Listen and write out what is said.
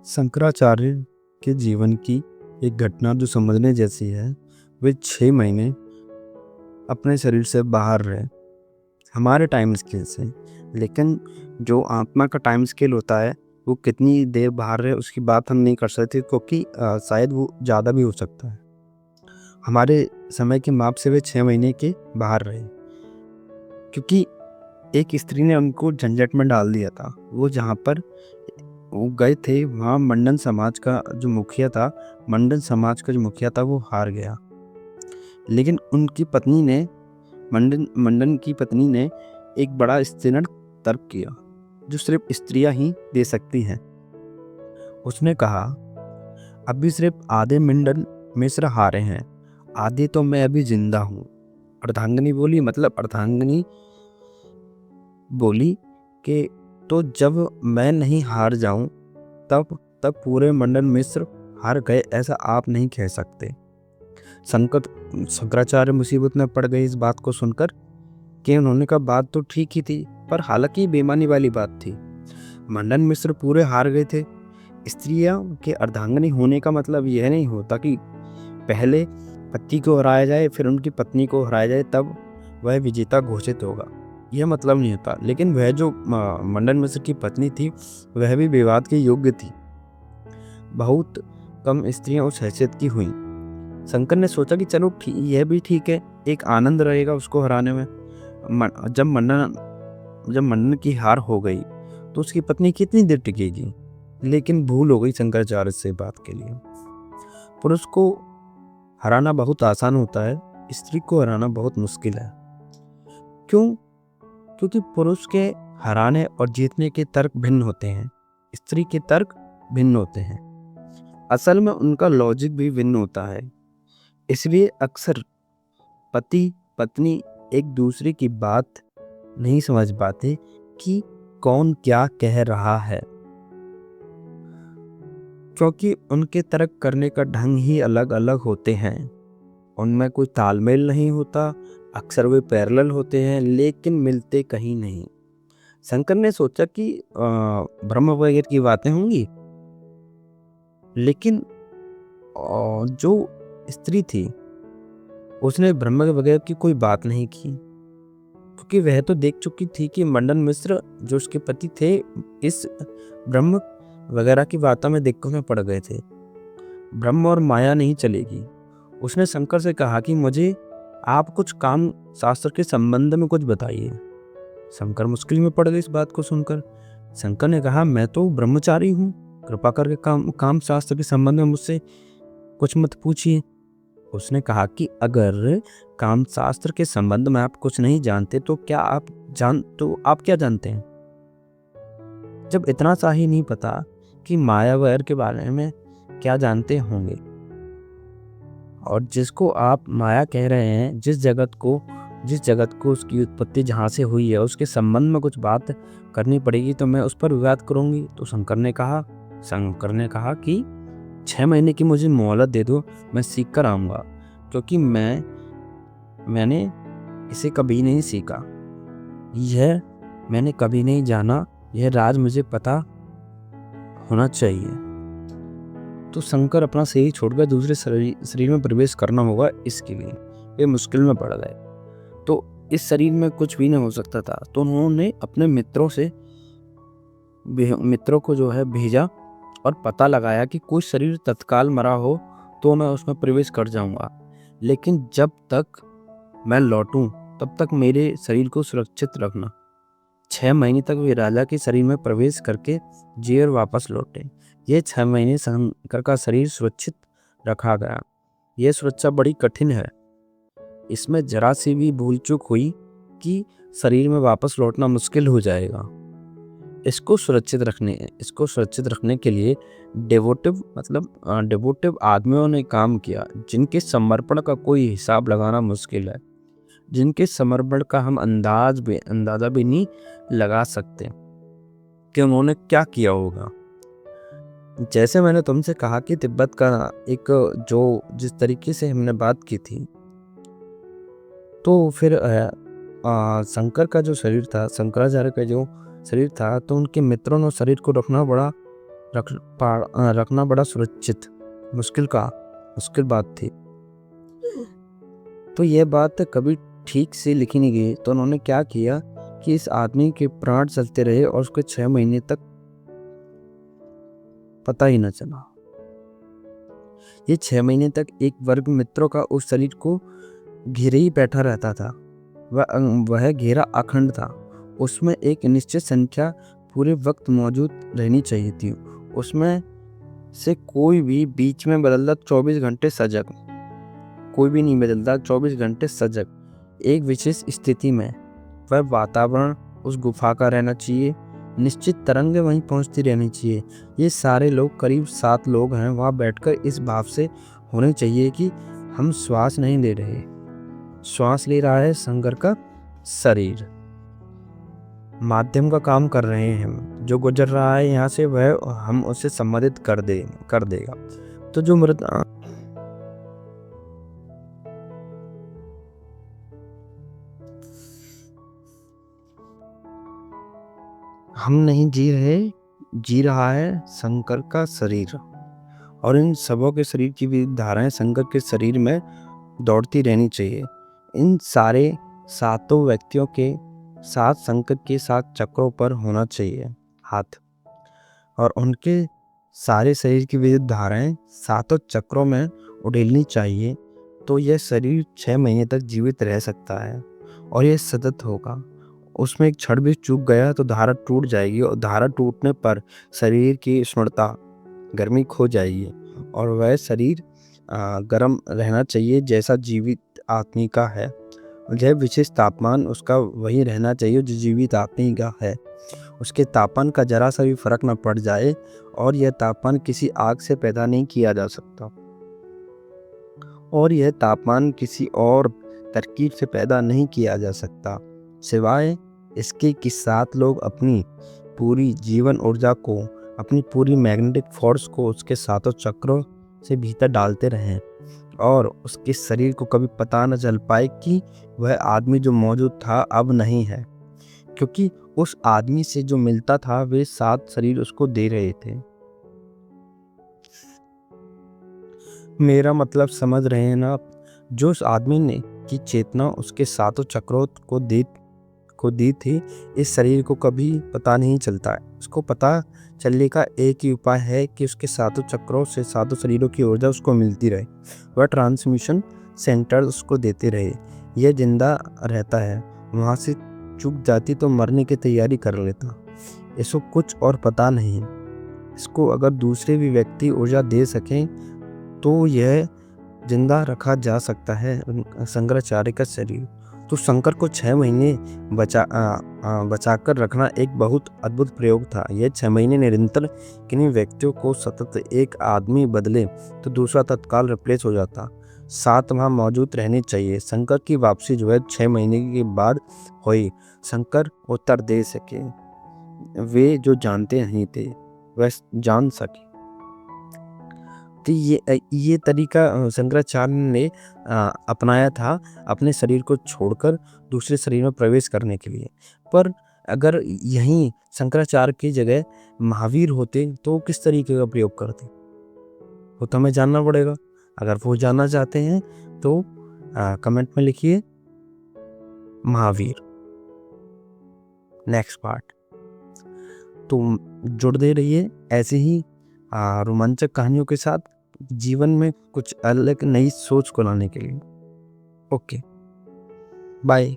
शंकराचार्य के जीवन की एक घटना जो समझने जैसी है। वे 6 महीने अपने शरीर से बाहर रहे हमारे टाइम स्केल से, लेकिन जो आत्मा का टाइम स्केल होता है वो कितनी देर बाहर रहे उसकी बात हम नहीं कर सकते, क्योंकि शायद वो ज़्यादा भी हो सकता है। हमारे समय के माप से वे 6 महीने के बाहर रहे, क्योंकि एक स्त्री ने उनको झंझट में डाल दिया था। वो जहाँ पर वो गए थे वहाँ मंडन समाज का जो मुखिया था वो हार गया। लेकिन उनकी पत्नी ने मंडन की पत्नी ने एक बड़ा स्त्रीण तर्क किया जो सिर्फ स्त्रियां ही दे सकती हैं। उसने कहा, अभी सिर्फ आधे मंडन मिश्र हारे हैं, आधे तो मैं अभी जिंदा हूँ। अर्धांगिनी बोली कि तो जब मैं नहीं हार जाऊं तब पूरे मंडन मिश्र हार गए, ऐसा आप नहीं कह सकते। शंकराचार्य मुसीबत में पड़ गए इस बात को सुनकर कि उन्होंने कहा बात तो ठीक ही थी, पर हालांकि बेईमानी वाली बात थी। मंडन मिश्र पूरे हार गए थे। स्त्रियों के अर्धांगिनी होने का मतलब यह नहीं होता कि पहले पति को हराया जाए फिर उनकी पत्नी को हराया जाए तब वह विजेता घोषित होगा, यह मतलब नहीं होता। लेकिन वह जो मंडन मिश्र की पत्नी थी वह भी विवाद के योग्य थी। बहुत कम स्त्रियां उस हैसियत की हुई। शंकर ने सोचा कि चलो यह भी ठीक है, एक आनंद रहेगा उसको हराने में। जब मंडन की हार हो गई तो उसकी पत्नी कितनी देर टिकेगी। लेकिन भूल हो गई शंकराचार्य से बात के लिए। पुरुष को हराना बहुत आसान होता है, स्त्री को हराना बहुत मुश्किल है। क्यों? क्योंकि पुरुष के हराने और जीतने के तर्क भिन्न होते हैं, स्त्री के तर्क भिन्न होते हैं। असल में उनका लॉजिक भी भिन्न होता है। इसलिए अक्सर पति पत्नी एक दूसरे की बात नहीं समझ पाते कि कौन क्या कह रहा है, क्योंकि उनके तर्क करने का ढंग ही अलग अलग होते हैं। उनमें कोई तालमेल नहीं होता। अक्सर वे पैरेलल होते हैं लेकिन मिलते कहीं नहीं। शंकर ने सोचा कि ब्रह्म वगैरह की बातें होंगी, लेकिन जो स्त्री थी उसने ब्रह्म वगैरह की कोई बात नहीं की, क्योंकि वह तो देख चुकी थी कि मंडन मिश्र जो उसके पति थे इस ब्रह्म वगैरह की बातों में दिक्कत में पड़ गए थे। ब्रह्म और माया नहीं चलेगी। उसने शंकर से कहा कि मुझे आप कुछ काम शास्त्र के संबंध में कुछ बताइए। शंकर मुश्किल में पड़ गए इस बात को सुनकर। शंकर ने कहा, मैं तो ब्रह्मचारी हूँ, कृपा करके काम शास्त्र के संबंध में मुझसे कुछ मत पूछिए। उसने कहा कि अगर काम शास्त्र के संबंध में आप कुछ नहीं जानते तो आप क्या जानते हैं? जब इतना सा ही नहीं पता कि माया वगैरह के बारे में क्या जानते होंगे। और जिसको आप माया कह रहे हैं, जिस जगत को उसकी उत्पत्ति जहाँ से हुई है उसके संबंध में कुछ बात करनी पड़ेगी तो मैं उस पर विवाद करूंगी। तो शंकर ने कहा कि 6 महीने की मुझे मोहलत दे दो, मैं सीख कर आऊँगा, क्योंकि मैंने इसे कभी नहीं सीखा, यह मैंने कभी नहीं जाना, यह राज मुझे पता होना चाहिए। तो शंकर अपना शरीर छोड़कर दूसरे शरीर में प्रवेश करना होगा, इसके लिए वे मुश्किल में पड़ गए। तो इस शरीर में कुछ भी नहीं हो सकता था, तो उन्होंने अपने मित्रों को जो है भेजा और पता लगाया कि कोई शरीर तत्काल मरा हो तो मैं उसमें प्रवेश कर जाऊंगा, लेकिन जब तक मैं लौटूं तब तक मेरे शरीर को सुरक्षित रखना। 6 महीने तक वे राजा के शरीर में प्रवेश करके जी और वापस लौटे। ये 6 महीने शंकर का शरीर सुरक्षित रखा गया। यह सुरक्षा बड़ी कठिन है। इसमें जरा सी भी भूल चूक हुई कि शरीर में वापस लौटना मुश्किल हो जाएगा। इसको सुरक्षित रखने के लिए डिवोटिव आदमियों ने काम किया, जिनके समर्पण का कोई हिसाब लगाना मुश्किल है, जिनके समर्पण का हम अंदाजा भी नहीं लगा सकते कि उन्होंने क्या किया होगा। जैसे मैंने तुमसे कहा कि तिब्बत का जिस तरीके से हमने बात की थी, तो फिर शंकर का जो शरीर था, शंकराचार्य का जो शरीर था, तो उनके मित्रों ने शरीर को रखना बड़ा रखना बड़ा सुरक्षित मुश्किल बात थी। तो यह बात कभी ठीक से लिखी नहीं गई। तो उन्होंने क्या किया कि इस आदमी के प्राण चलते रहे और उसको 6 महीने तक पता ही न चला। ये 6 महीने तक एक वर्ग मित्रों का उस शरीर को घेरे ही बैठा रहता था। वह घेरा अखंड था। उसमें एक निश्चित संख्या पूरे वक्त मौजूद रहनी चाहिए थी। उसमें से कोई भी बीच में बदलता 24 घंटे सजग, कोई भी नहीं बदलता 24 घंटे सजग एक विशेष स्थिति में। वह वातावरण उस गुफा का रहना चाहिए, निश्चित तरंगें वहीं पहुंचती रहनी चाहिए। ये सारे लोग, करीब 7 लोग हैं, वहां बैठकर इस भाव से होने चाहिए कि हम श्वास नहीं ले रहे, श्वास ले रहा है शंकर का शरीर, माध्यम का काम कर रहे हैं। जो गुजर रहा है यहाँ से वह हम उसे सम्मानित कर देगा। तो जो मृत हम नहीं जी रहे, जी रहा है शंकर का शरीर। और इन सबों के शरीर की भी धाराएं शंकर के शरीर में दौड़ती रहनी चाहिए। इन सारे 7 व्यक्तियों के साथ शंकर के 7 चक्रों पर होना चाहिए हाथ, और उनके सारे शरीर की विविध धाराएं 7 चक्रों में उड़ेलनी चाहिए। तो यह शरीर 6 महीने तक जीवित रह सकता है और यह सतत होगा। उसमें एक क्षण भी चूक गया तो धारा टूट जाएगी, और धारा टूटने पर शरीर की स्मृता गर्मी खो जाएगी और वह शरीर गर्म रहना चाहिए जैसा जीवित आदमी का है। यह विशेष तापमान उसका वही रहना चाहिए जो जीवित आदमी का है। उसके तापमान का जरा सा भी फर्क न पड़ जाए, और यह तापमान किसी आग से पैदा नहीं किया जा सकता, और यह तापमान किसी और तरकीब से पैदा नहीं किया जा सकता, सिवाय इसके कि 7 लोग अपनी पूरी जीवन ऊर्जा को, अपनी पूरी मैग्नेटिक फोर्स को उसके 7 चक्रों से भीतर डालते रहें, और उसके शरीर को कभी पता न चल पाए कि वह आदमी जो मौजूद था अब नहीं है, क्योंकि उस आदमी से जो मिलता था वे 7 शरीर उसको दे रहे थे। मेरा मतलब समझ रहे हैं ना आप? जो उस आदमी ने की चेतना उसके 7 चक्रों को दी थी, इस शरीर को कभी पता नहीं चलता है। उसको पता चलने का एक ही उपाय है कि उसके 7 चक्रों से 7 शरीरों की ऊर्जा उसको मिलती रहे, वह ट्रांसमिशन सेंटर उसको देते रहे। यह जिंदा रहता है, वहाँ से चूक जाती तो मरने की तैयारी कर लेता। इसको कुछ और पता नहीं। इसको अगर दूसरे भी व्यक्ति ऊर्जा दे सकें तो यह जिंदा रखा जा सकता है शंकराचार्य का शरीर। तो शंकर को 6 महीने बचाकर रखना एक बहुत अद्भुत प्रयोग था। यह 6 महीने निरंतर किन्हीं व्यक्तियों को सतत एक आदमी बदले तो दूसरा तत्काल रिप्लेस हो जाता। 7 वहाँ मौजूद रहने चाहिए। शंकर की वापसी जो है 6 महीने के बाद हुई। शंकर उत्तर दे सके, वे जो जानते नहीं थे वह जान सके। तो ये तरीका शंकराचार्य ने अपनाया था अपने शरीर को छोड़कर दूसरे शरीर में प्रवेश करने के लिए। पर अगर यहीं शंकराचार्य की जगह महावीर होते तो किस तरीके का प्रयोग करते, वो तो हमें जानना पड़ेगा। अगर वो जानना चाहते हैं तो कमेंट में लिखिए महावीर। Next part. तो जुड़ते रहिए ऐसे ही रोमांचक कहानियों के साथ, जीवन में कुछ अलग नई सोच को लाने के लिए। Okay, bye.